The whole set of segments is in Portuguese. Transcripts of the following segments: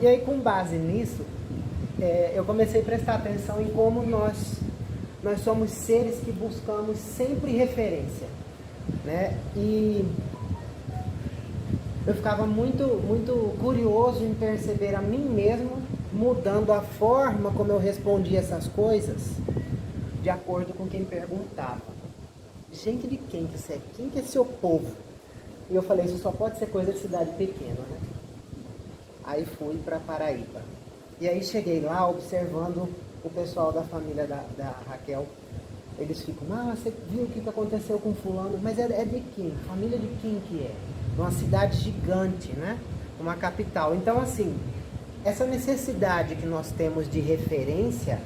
E aí, com base nisso, eu comecei a prestar atenção em como nós somos seres que buscamos sempre referência, né? E eu ficava muito curioso em perceber a mim mesmo mudando a forma como eu respondia essas coisas de acordo com quem perguntava. Gente, de quem que você é? Quem que é seu povo? E eu falei, isso só pode ser coisa de cidade pequena, né? Aí fui para Paraíba. E aí cheguei lá observando o pessoal da família da Raquel. Eles ficam, você viu o que aconteceu com fulano? Mas é de quem? Família de quem que é? Uma cidade gigante, né? Uma capital. Então, assim, essa necessidade que nós temos de referência,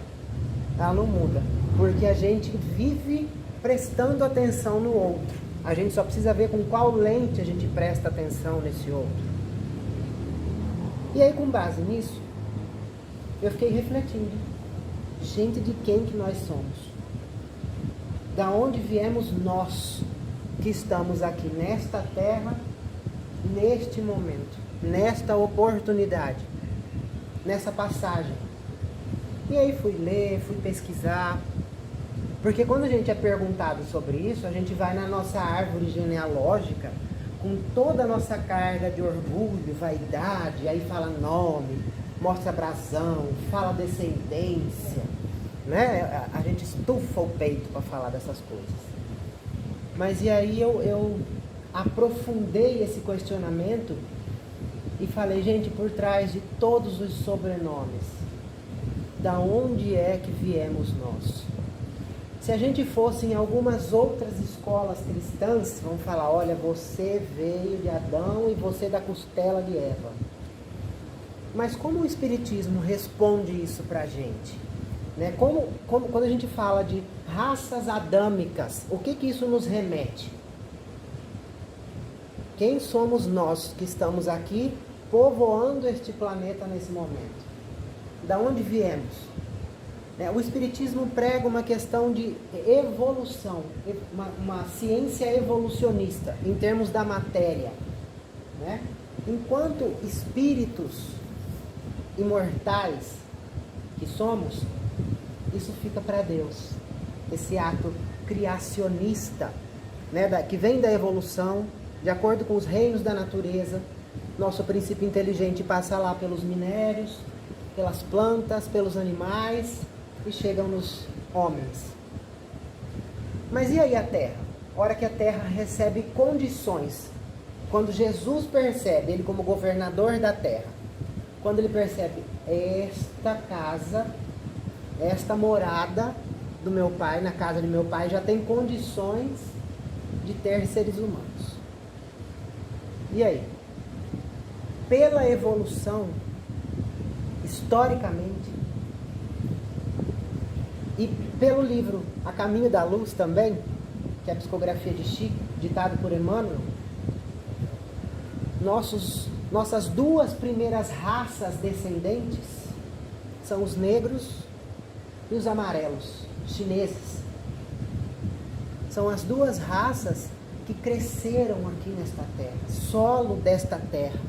ela não muda. Porque a gente vive prestando atenção no outro. A gente só precisa ver com qual lente a gente presta atenção nesse outro. E aí, com base nisso, eu fiquei refletindo. Gente, de quem que nós somos? Da onde viemos nós, que estamos aqui nesta terra, neste momento, nesta oportunidade, nessa passagem. E aí fui ler, fui pesquisar, porque quando a gente é perguntado sobre isso, a gente vai na nossa árvore genealógica, com toda a nossa carga de orgulho, vaidade, aí fala nome, mostra brasão, fala descendência, né? A gente estufa o peito para falar dessas coisas. Mas e aí eu aprofundei esse questionamento e falei, gente, por trás de todos os sobrenomes, da onde é que viemos nós? Se a gente fosse em algumas outras escolas cristãs, vão falar, olha, você veio de Adão e você da costela de Eva. Mas como o Espiritismo responde isso pra gente? Né? Como quando a gente fala de raças adâmicas, o que isso nos remete? Quem somos nós que estamos aqui povoando este planeta nesse momento? Da onde viemos? O Espiritismo prega uma questão de evolução, uma ciência evolucionista em termos da matéria, né? Enquanto espíritos imortais que somos, isso fica para Deus, esse ato criacionista, né, que vem da evolução, de acordo com os reinos da natureza. Nosso princípio inteligente passa lá pelos minérios, pelas plantas, pelos animais e chegam nos homens. Mas e aí a Terra? A hora que a Terra recebe condições, quando Jesus percebe, ele como governador da Terra, quando ele percebe esta casa, esta morada do meu pai, na casa de meu pai, já tem condições de ter seres humanos. E aí? Pela evolução, historicamente, e pelo livro A Caminho da Luz também, que é a psicografia de Chico, ditado por Emmanuel, nossas duas primeiras raças descendentes são os negros e os amarelos, chineses. São as duas raças que cresceram aqui nesta terra, solo desta terra.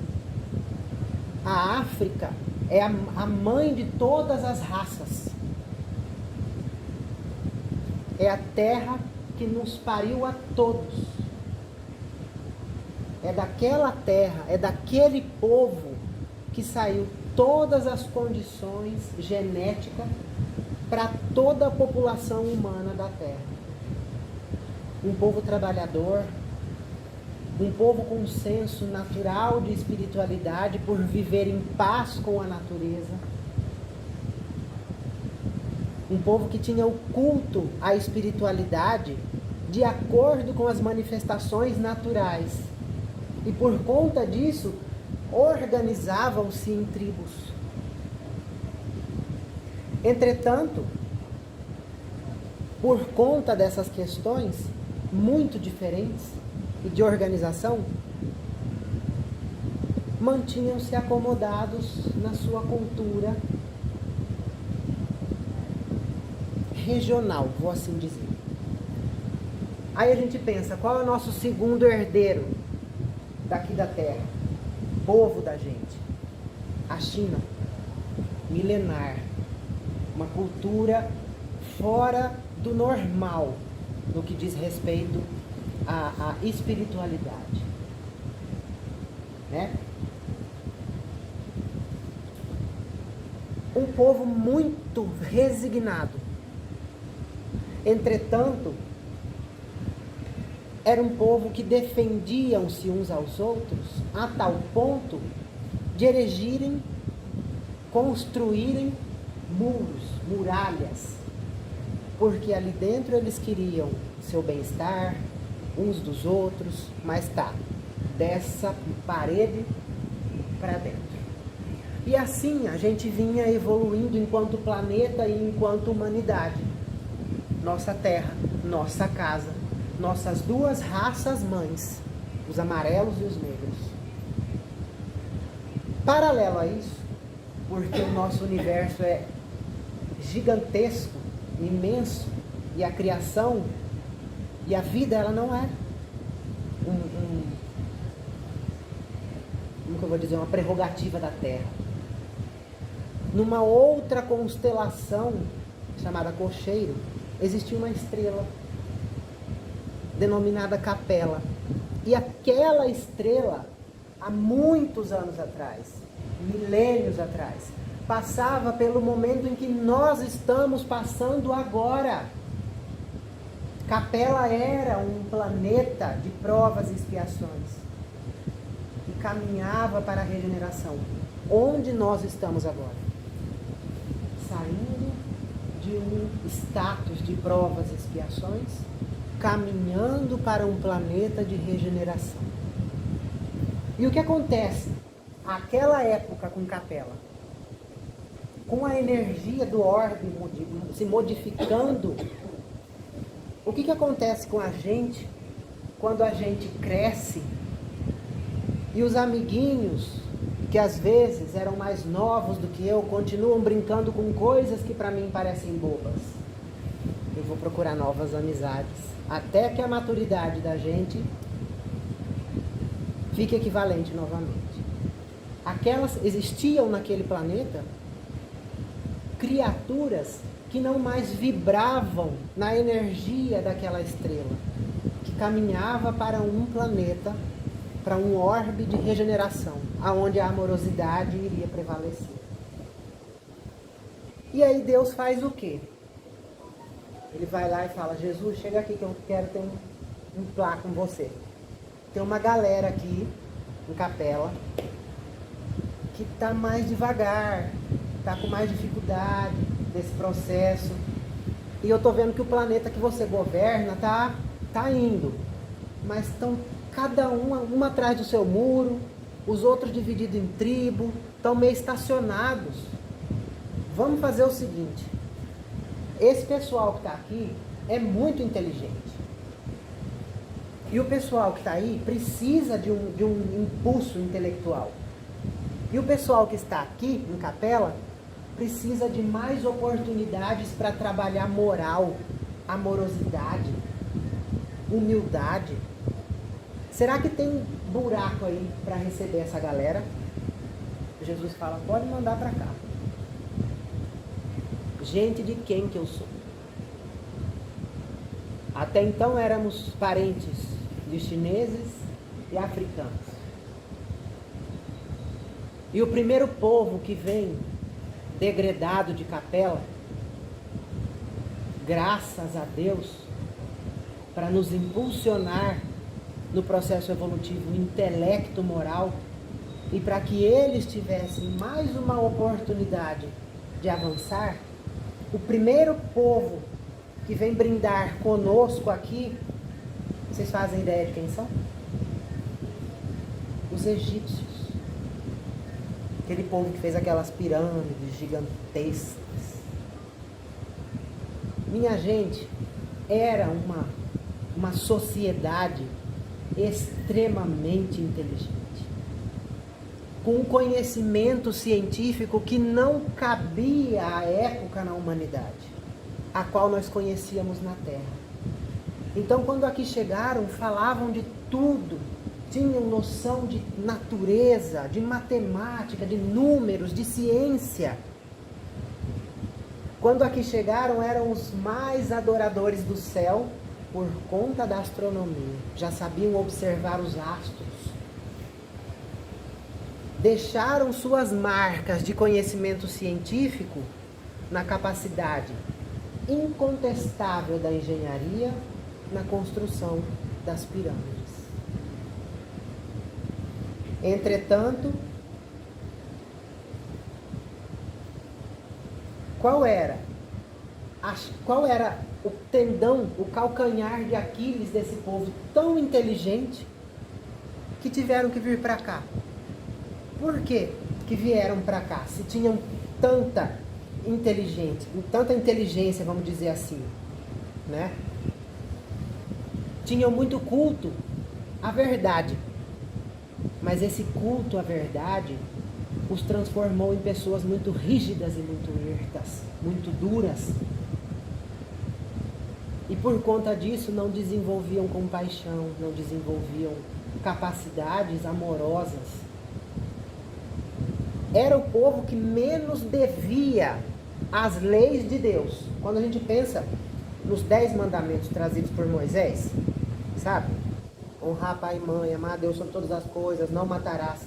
A África é a mãe de todas as raças. É a terra que nos pariu a todos. É daquela terra, é daquele povo que saiu todas as condições genéticas para toda a população humana da terra. Um povo trabalhador, um povo com um senso natural de espiritualidade por viver em paz com a natureza. Um povo que tinha o culto à espiritualidade de acordo com as manifestações naturais. E por conta disso, organizavam-se em tribos. Entretanto, por conta dessas questões muito diferentes e de organização, mantinham-se acomodados na sua cultura regional, vou assim dizer. Aí a gente pensa, qual é o nosso segundo herdeiro daqui da terra? Povo da gente. A China, milenar, uma cultura fora do normal no que diz respeito à espiritualidade, né? Um povo muito resignado. Entretanto, era um povo que defendiam-se uns aos outros a tal ponto de erigirem, construírem muros, muralhas, porque ali dentro eles queriam seu bem-estar, uns dos outros, mas tá, dessa parede para dentro. E assim a gente vinha evoluindo enquanto planeta e enquanto humanidade. Nossa terra, nossa casa, nossas duas raças mães, os amarelos e os negros. Paralelo a isso, porque o nosso universo é gigantesco, imenso, e a criação e a vida, ela não é como que eu vou dizer, uma prerrogativa da Terra. Numa outra constelação chamada Cocheiro, existia uma estrela denominada Capela. E aquela estrela, há muitos anos atrás, milênios atrás, passava pelo momento em que nós estamos passando agora. Capela era um planeta de provas e expiações e caminhava para a regeneração. Onde nós estamos agora? Saindo de um status de provas e expiações, caminhando para um planeta de regeneração. E o que acontece? Aquela época com Capela, com a energia do orbe se modificando, o que acontece com a gente quando a gente cresce e os amiguinhos, que às vezes eram mais novos do que eu, continuam brincando com coisas que para mim parecem bobas? Eu vou procurar novas amizades, até que a maturidade da gente fique equivalente novamente. Aquelas existiam naquele planeta criaturas que não mais vibravam na energia daquela estrela, que caminhava para um planeta, para um orbe de regeneração, aonde a amorosidade iria prevalecer. E aí Deus faz o quê? Ele vai lá e fala: Jesus, chega aqui que eu quero ter um plá com você. Tem uma galera aqui em Capela que está mais devagar, está com mais dificuldade desse processo. E eu estou vendo que o planeta que você governa tá indo. Mas estão cada uma atrás do seu muro, os outros divididos em tribo, estão meio estacionados. Vamos fazer o seguinte: esse pessoal que está aqui é muito inteligente. E o pessoal que está aí precisa de um impulso intelectual. E o pessoal que está aqui em Capela precisa de mais oportunidades para trabalhar moral, amorosidade, humildade. Será que tem buraco aí para receber essa galera? Jesus fala: pode mandar para cá. Gente de quem que eu sou? Até então éramos parentes de chineses e africanos. E o primeiro povo que vem degradado de Capela, graças a Deus, para nos impulsionar no processo evolutivo, intelecto, moral, e para que eles tivessem mais uma oportunidade de avançar, o primeiro povo que vem brindar conosco aqui, vocês fazem ideia de quem são? Os egípcios. Aquele povo que fez aquelas pirâmides gigantescas. Minha gente, era uma sociedade extremamente inteligente, com um conhecimento científico que não cabia à época na humanidade, a qual nós conhecíamos na Terra. Então, quando aqui chegaram, falavam de tudo tinham noção de natureza, de matemática, de números, de ciência. Quando aqui chegaram, eram os mais adoradores do céu por conta da astronomia. Já sabiam observar os astros. Deixaram suas marcas de conhecimento científico na capacidade incontestável da engenharia na construção das pirâmides. Entretanto, qual era o tendão, o calcanhar de Aquiles desse povo tão inteligente que tiveram que vir para cá? Por que vieram para cá? Se tinham tanta inteligência, vamos dizer assim, né? Tinham muito culto à verdade, mas esse culto à verdade os transformou em pessoas muito rígidas e muito irtas, muito duras. E por conta disso não desenvolviam compaixão, não desenvolviam capacidades amorosas. Era o povo que menos devia às leis de Deus. Quando a gente pensa nos 10 mandamentos trazidos por Moisés, sabe? Honrar pai e mãe, amar a Deus sobre todas as coisas, não matarás.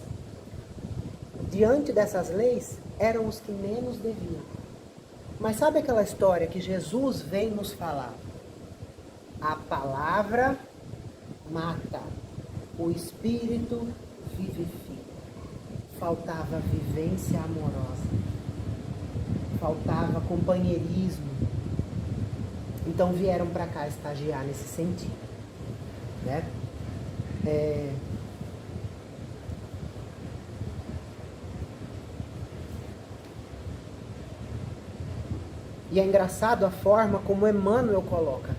Diante dessas leis, eram os que menos deviam. Mas sabe aquela história que Jesus vem nos falar? A palavra mata, o Espírito vivifica. Faltava vivência amorosa, faltava companheirismo. Então vieram para cá estagiar nesse sentido, né? E é engraçado a forma como Emmanuel coloca.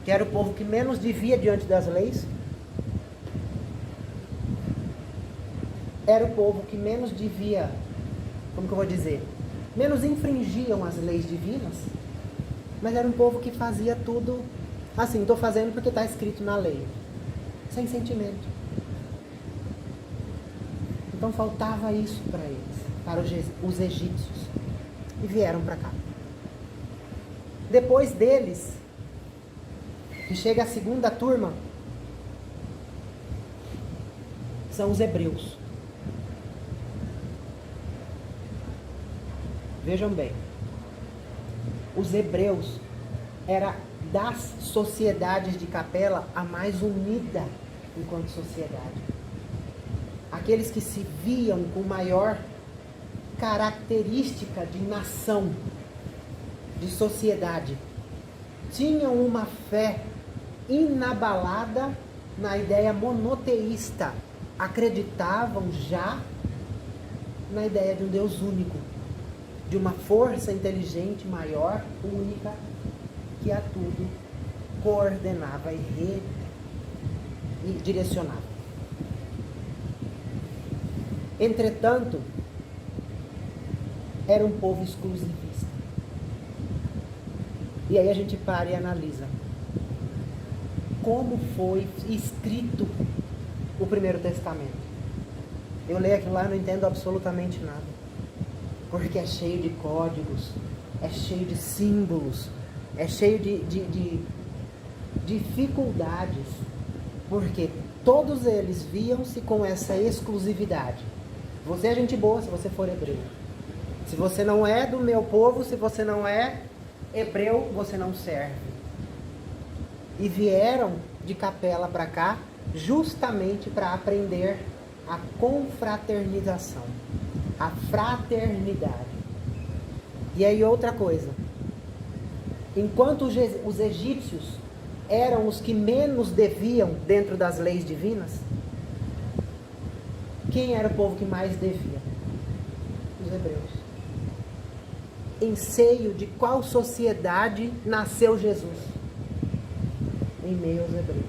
Que era o povo que menos devia diante das leis. Era o povo que menos devia, como que eu vou dizer? Menos infringiam as leis divinas. Mas era um povo que fazia tudo assim, estou fazendo porque está escrito na lei. Sem sentimento. Então faltava isso para eles, para os egípcios. E vieram para cá. Depois deles, que chega a segunda turma, são os hebreus. Vejam bem, os hebreus era das sociedades de Capela a mais unida enquanto sociedade. Aqueles que se viam com maior característica de nação, de sociedade, tinham uma fé inabalada na ideia monoteísta, acreditavam já na ideia de um Deus único, de uma força inteligente maior, única, que a tudo coordenava e direcionava. Entretanto, era um povo exclusivista. E aí a gente para e analisa como foi escrito o Primeiro Testamento. Eu leio aquilo lá e não entendo absolutamente nada, porque é cheio de códigos, é cheio de símbolos, é cheio de dificuldades, porque todos eles viam-se com essa exclusividade. Você é gente boa se você for hebreu. Se você não é do meu povo, se você não é hebreu, você não serve. E vieram de Capela para cá justamente para aprender a confraternização, a fraternidade. E aí outra coisa, enquanto os egípcios eram os que menos deviam dentro das leis divinas, quem era o povo que mais devia? Os hebreus. Em seio de qual sociedade nasceu Jesus? Em meio aos hebreus.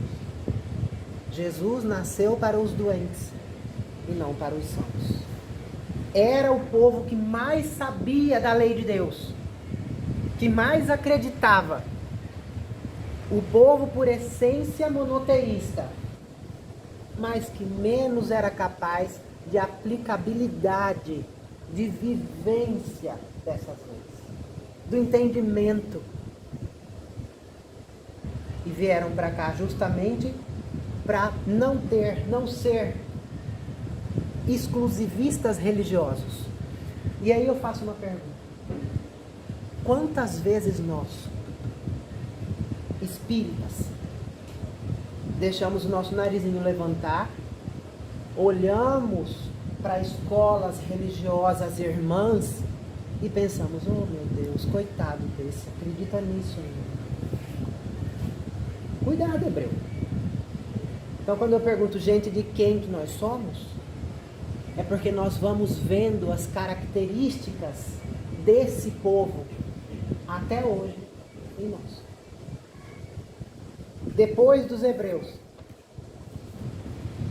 Jesus nasceu para os doentes e não para os sãos. Era o povo que mais sabia da lei de Deus, que mais acreditava O povo por essência monoteísta, mas que menos era capaz de aplicabilidade, de vivência dessas leis, do entendimento. E vieram para cá justamente para não ser exclusivistas religiosos. E aí eu faço uma pergunta. Quantas vezes nós, espíritas, deixamos o nosso narizinho levantar, olhamos para escolas religiosas irmãs e pensamos, oh meu Deus, coitado desse, acredita nisso ainda. Cuidado, hebreu. Então quando eu pergunto, gente, de quem que nós somos, é porque nós vamos vendo as características desse povo até hoje em nós. Depois dos hebreus,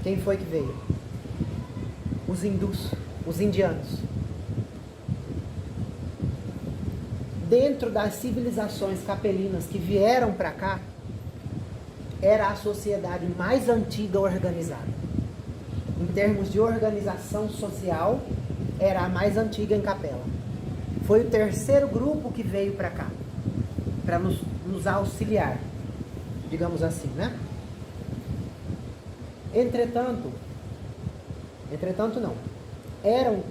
quem foi que veio? Os hindus, os indianos. Dentro das civilizações capelinas que vieram para cá, era a sociedade mais antiga organizada. Em termos de organização social, era a mais antiga em Capela. Foi o terceiro grupo que veio para cá, para nos auxiliar, digamos assim, né? Entretanto não, eram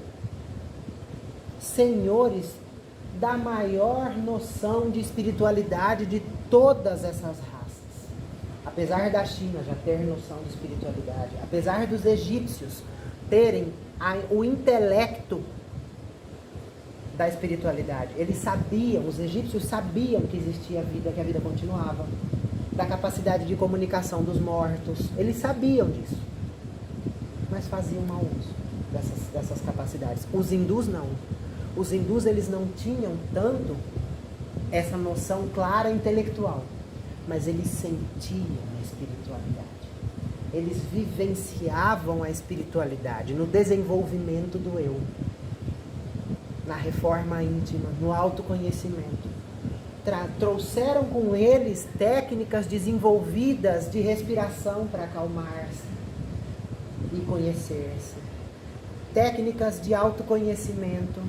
senhores da maior noção de espiritualidade de todas essas raças. Apesar da China já ter noção de espiritualidade, apesar dos egípcios terem o intelecto da espiritualidade, os egípcios sabiam que existia vida, que a vida continuava, da capacidade de comunicação dos mortos, eles sabiam disso, mas faziam mau uso dessas capacidades. Os hindus não. Os hindus, eles não tinham tanto essa noção clara intelectual, mas eles sentiam a espiritualidade. Eles vivenciavam a espiritualidade no desenvolvimento do eu, na reforma íntima, no autoconhecimento. Trouxeram com eles técnicas desenvolvidas de respiração para acalmar-se e conhecer-se. Técnicas de autoconhecimento.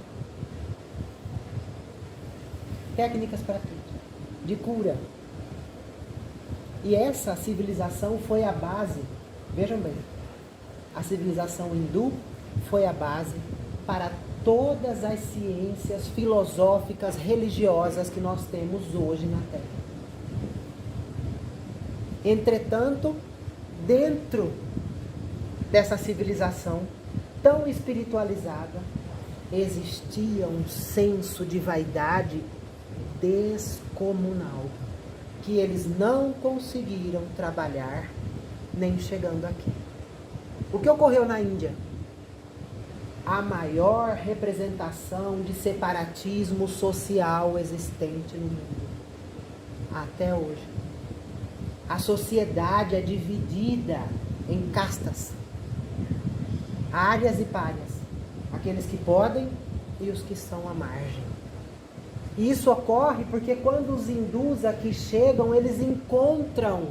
Técnicas para tudo. De cura. E essa civilização foi a base, vejam bem, a civilização hindu foi a base para todas as ciências filosóficas, religiosas que nós temos hoje na Terra. Entretanto, dentro dessa civilização tão espiritualizada, existia um senso de vaidade descomunal, que eles não conseguiram trabalhar nem chegando aqui. O que ocorreu na Índia? A maior representação de separatismo social existente no mundo até hoje. A sociedade é dividida em castas, árias e párias, aqueles que podem e os que são à margem. E isso ocorre porque quando os hindus aqui chegam, eles encontram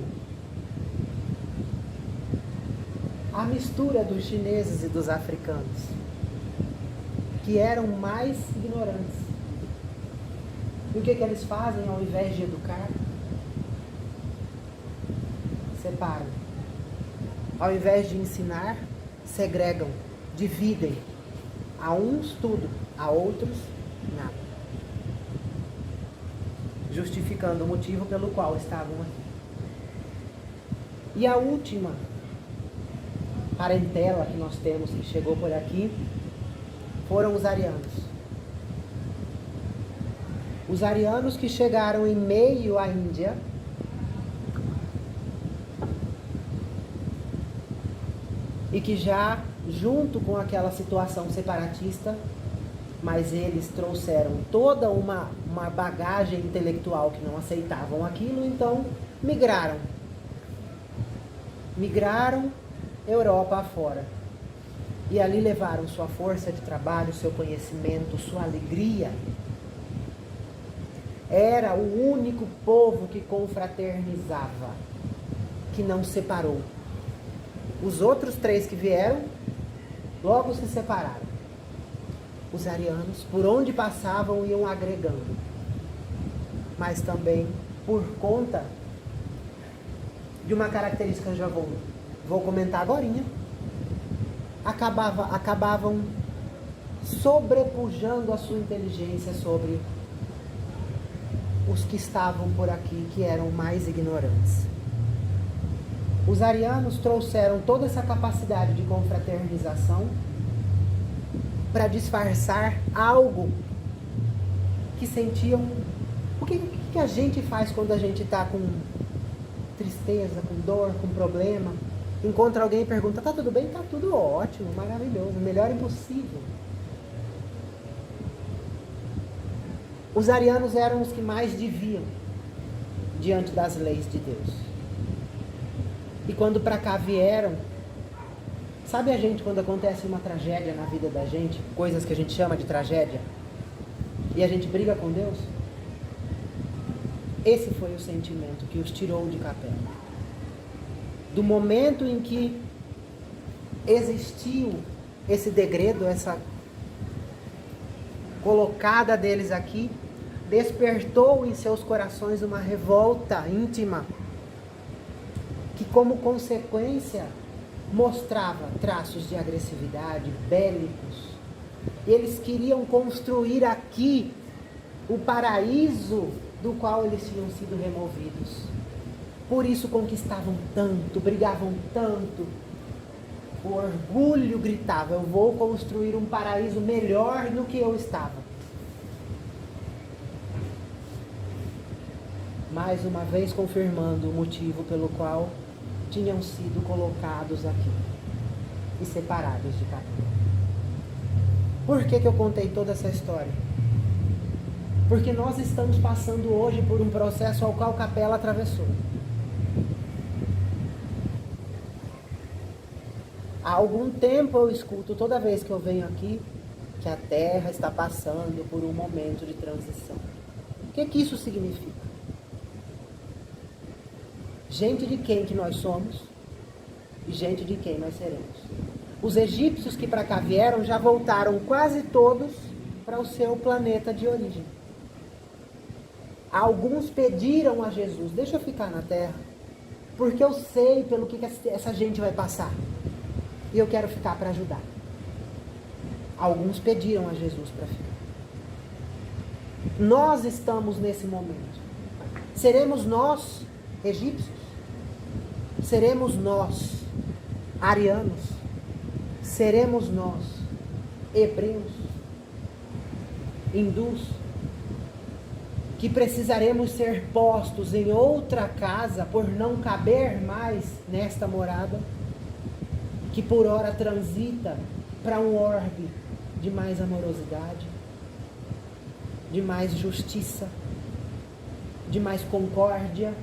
a mistura dos chineses e dos africanos, que eram mais ignorantes. E o que eles fazem ao invés de educar? Separam. Ao invés de ensinar, segregam, dividem. A uns tudo, a outros nada. Justificando o motivo pelo qual estavam aqui. E a última parentela que nós temos que chegou por aqui foram os arianos. Os arianos que chegaram em meio à Índia e que já, junto com aquela situação separatista, mas eles trouxeram toda uma bagagem intelectual que não aceitavam aquilo, então migraram. Migraram Europa afora. E ali levaram sua força de trabalho, seu conhecimento, sua alegria. Era o único povo que confraternizava, que não separou. Os outros 3 que vieram, logo se separaram. Os arianos, por onde passavam, iam agregando. Mas também, por conta de uma característica que eu já vou comentar agorinha, acabavam sobrepujando a sua inteligência sobre os que estavam por aqui, que eram mais ignorantes. Os arianos trouxeram toda essa capacidade de confraternização para disfarçar algo que sentiam. O que a gente faz quando a gente está com tristeza, com dor, com problema? Encontra alguém e pergunta: tá tudo bem? Tá tudo ótimo, maravilhoso, melhor impossível. Os arianos eram os que mais deviam diante das leis de Deus. E quando para cá vieram, sabe a gente quando acontece uma tragédia na vida da gente, coisas que a gente chama de tragédia, e a gente briga com Deus? Esse foi o sentimento que os tirou de Capela. Do momento em que existiu esse degredo, essa colocada deles aqui, despertou em seus corações uma revolta íntima, que como consequência mostrava traços de agressividade, bélicos. Eles queriam construir aqui o paraíso do qual eles tinham sido removidos. Por isso conquistavam tanto, brigavam tanto. O orgulho gritava: eu vou construir um paraíso melhor do que eu estava. Mais uma vez confirmando o motivo pelo qual tinham sido colocados aqui e separados de Capela. Por que eu contei toda essa história? Porque nós estamos passando hoje por um processo ao qual Capela atravessou. Há algum tempo eu escuto, toda vez que eu venho aqui, que a Terra está passando por um momento de transição. O que isso significa? Gente de quem que nós somos e gente de quem nós seremos. Os egípcios que para cá vieram já voltaram quase todos para o seu planeta de origem. Alguns pediram a Jesus: deixa eu ficar na Terra, porque eu sei pelo que essa gente vai passar. E eu quero ficar para ajudar. Alguns pediram a Jesus para ficar. Nós estamos nesse momento. Seremos nós, egípcios? Seremos nós, arianos? Seremos nós, hebreus, hindus, que precisaremos ser postos em outra casa por não caber mais nesta morada, que por hora transita para um orbe de mais amorosidade, de mais justiça, de mais concórdia.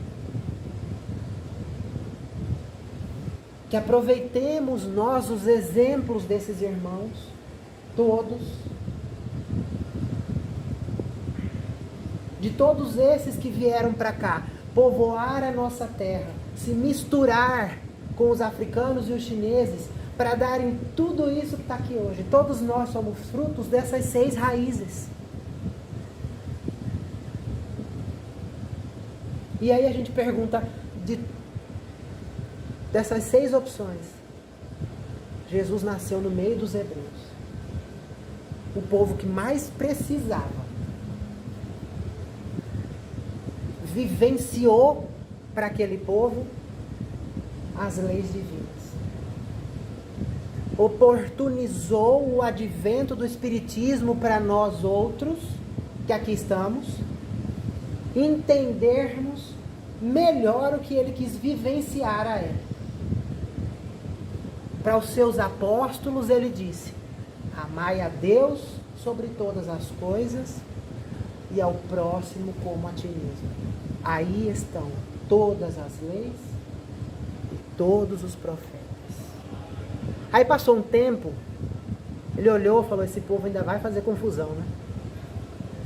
Que aproveitemos nós os exemplos desses irmãos, todos, de todos esses que vieram para cá, povoar a nossa terra, se misturar com os africanos e os chineses, para darem tudo isso que está aqui hoje. Todos nós somos frutos dessas 6 raízes. E aí a gente pergunta, dessas 6 opções, Jesus nasceu no meio dos hebreus, o povo que mais precisava, vivenciou para aquele povo as leis divinas, oportunizou o advento do Espiritismo para nós outros, que aqui estamos, entendermos melhor o que ele quis vivenciar a ele. Para os seus apóstolos ele disse: amai a Deus sobre todas as coisas e ao próximo como a ti mesmo. Aí estão todas as leis e todos os profetas. Aí passou um tempo, ele olhou e falou: esse povo ainda vai fazer confusão, né?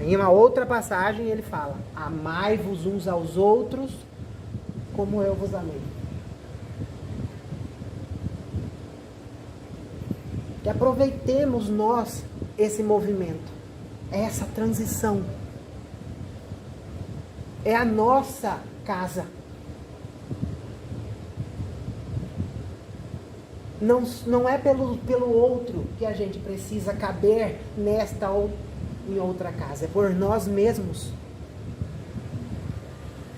Em uma outra passagem ele fala: amai-vos uns aos outros como eu vos amei. Que aproveitemos nós esse movimento, essa transição. É a nossa casa. Não é pelo outro que a gente precisa caber nesta ou em outra casa. É por nós mesmos.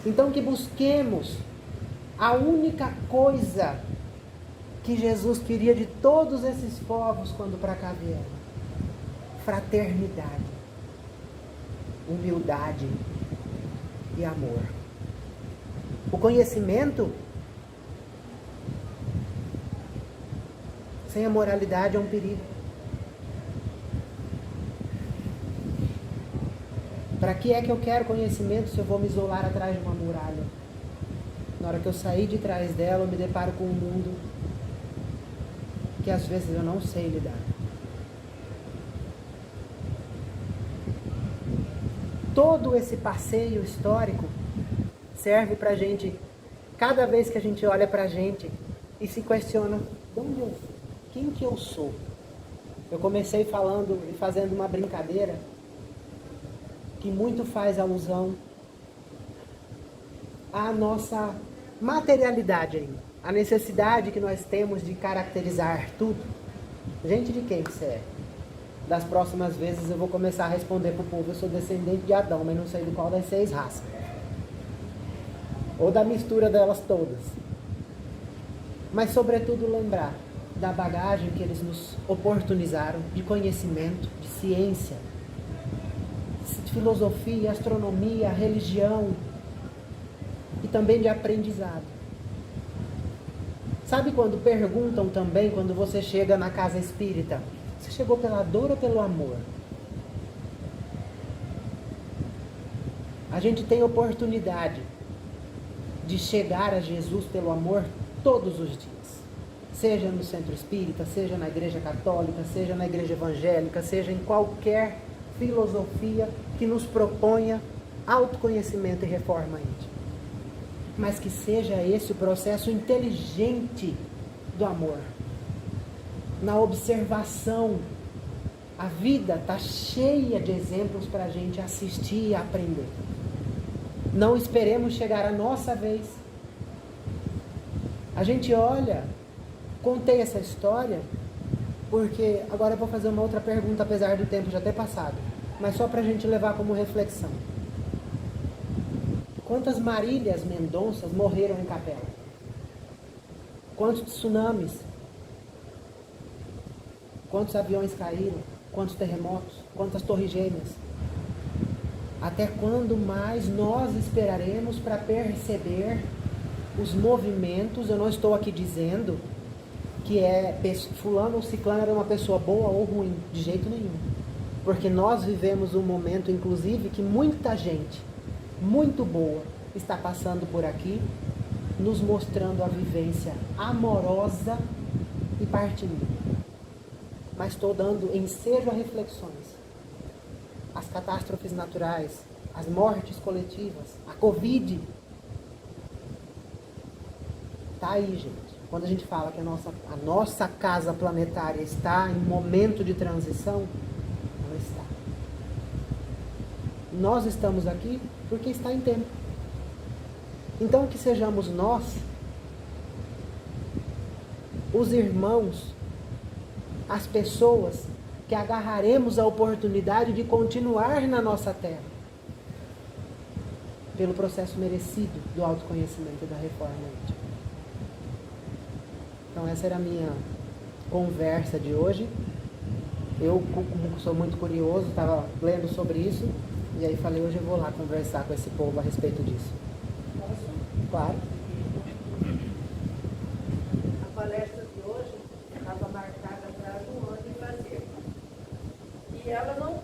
Então que busquemos a única coisa que Jesus queria de todos esses povos quando para cá vieram: fraternidade, humildade e amor. O conhecimento sem a moralidade é um perigo. Para que é que eu quero conhecimento se eu vou me isolar atrás de uma muralha? Na hora que eu sair de trás dela, eu me deparo com um mundo que às vezes eu não sei lidar. Todo esse passeio histórico serve para a gente, cada vez que a gente olha para a gente e se questiona: de onde eu sou? Quem que eu sou? Eu comecei falando e fazendo uma brincadeira que muito faz alusão à nossa materialidade ainda, a necessidade que nós temos de caracterizar tudo. Gente, de quem você é? Das próximas vezes eu vou começar a responder para o povo: eu sou descendente de Adão, mas não sei de qual das 6 raças, ou da mistura delas todas. Mas sobretudo lembrar da bagagem que eles nos oportunizaram de conhecimento, de ciência, de filosofia, astronomia, religião e também de aprendizado. Sabe quando perguntam também, quando você chega na casa espírita: você chegou pela dor ou pelo amor? A gente tem oportunidade de chegar a Jesus pelo amor todos os dias. Seja no centro espírita, seja na igreja católica, seja na igreja evangélica, seja em qualquer filosofia que nos proponha autoconhecimento e reforma íntima. Mas que seja esse o processo inteligente do amor. Na observação. A vida está cheia de exemplos para a gente assistir e aprender. Não esperemos chegar a nossa vez. A gente olha, contei essa história, porque agora eu vou fazer uma outra pergunta, apesar do tempo já ter passado, mas só para a gente levar como reflexão. Quantas Marílias Mendonças morreram em capela? Quantos tsunamis? Quantos aviões caíram? Quantos terremotos? Quantas torres gêmeas? Até quando mais nós esperaremos para perceber os movimentos? Eu não estou aqui dizendo que fulano ou ciclano era uma pessoa boa ou ruim, de jeito nenhum. Porque nós vivemos um momento, inclusive, que muita gente muito boa está passando por aqui, nos mostrando a vivência amorosa e partindo. Mas estou dando ensejo a reflexões. As catástrofes naturais, as mortes coletivas, a Covid. Está aí, gente. Quando a gente fala que a nossa casa planetária está em momento de transição, ela está. Nós estamos aqui porque está em tempo. Então que sejamos nós, os irmãos, as pessoas que agarraremos a oportunidade de continuar na nossa terra, pelo processo merecido do autoconhecimento e da reforma íntima. Então essa era a minha conversa de hoje. Eu, como sou muito curioso, estava lendo sobre isso, e aí falei: hoje eu vou lá conversar com esse povo a respeito disso. Claro. A palestra de hoje estava marcada para um ano e fazer. E ela não